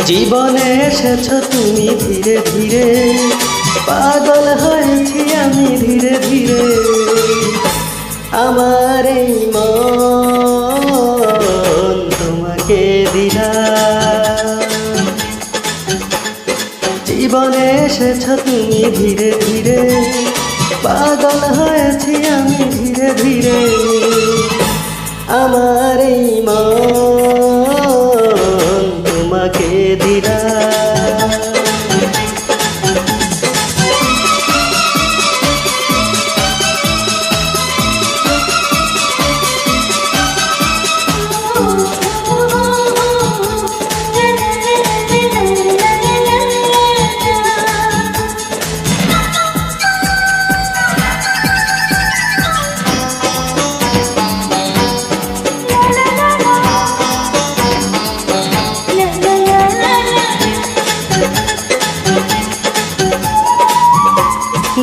জীবনে এসেছো তুমি ধীরে ধীরে, পাগল হয়েছি আমি ধীরে ধীরে। আমার এই মন তোমাকে দিলাম। জীবনে এসেছো তুমি ধীরে ধীরে, পাগল হয়েছি আমি ধীরে ধীরে। আমার এই মন তোমাকে দিলাম।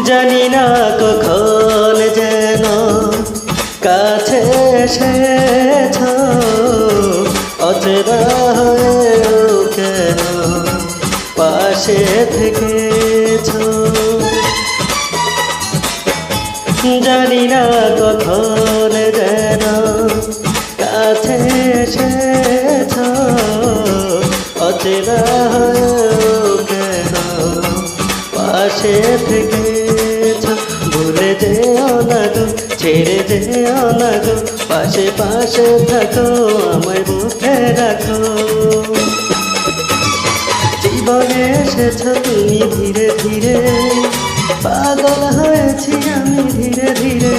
জানি না কখন যেন কাছে এসেছ, অচেনা হয়েও কেন পাশে থেকেছ। জানি না কখন যেন কাছে এসেছ, অচেনা হয়েও কেন পাশে থেকে। ভুলে যেও না গো, ছেড়ে যেও না গো, পাশে পাশে থাকো, আমায় বুকে রাখো। জীবনে এসেছো তুমি ধীরে ধীরে, পাগল হয়েছি আমি ধীরে ধীরে।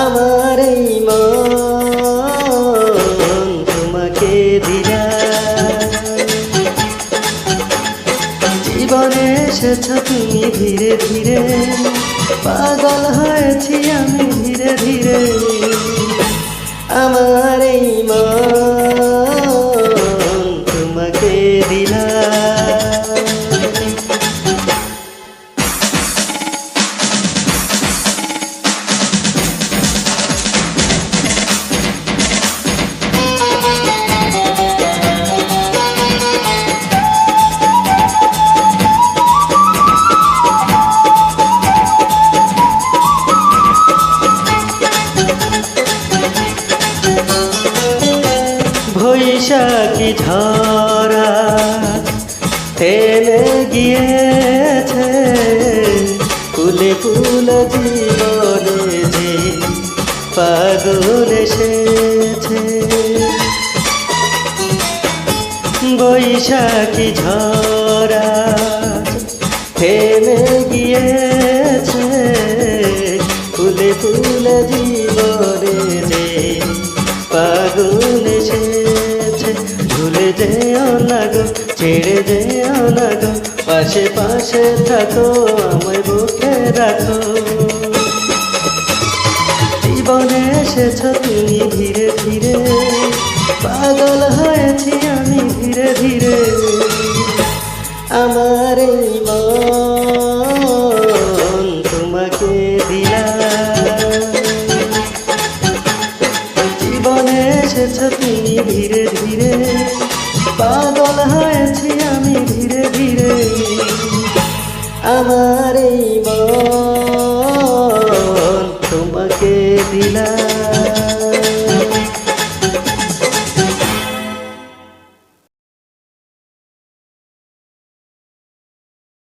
আমার এই মন তোমাকে দিলাম। জীবনে এসেছো তুমি ধীরে ধীরে, পাগল হয়েছি আমি ধীরে ধীরে। আমার এই মন তোমাকে দিলাম। বৈশাখী ঝরা থেমে গিয়েছে, ফুলে ফুল জীবনে যে পাগল এসেছে। বৈশাখী ঝরা থেমে গিয়েছে, ফুলে ফুল জীবনে যে পাগল এসেছে। ভুলে যেও না গো, ছেড়ে যেও না গো, পাশে পাশে থাকো, আমায় বুকে রাখো। জীবনে এসেছো তুমি ধীরে ধীরে, পাগল হয়েছি আমি ধীরে ধীরে। আমার এই মন তোমাকে দিলাম। জীবনে এসেছো তুমি ধীরে ধীরে, পাগল হয়েছি আমি ধীরে ধীরে। আমার এই মন তোমাকে দিলাম।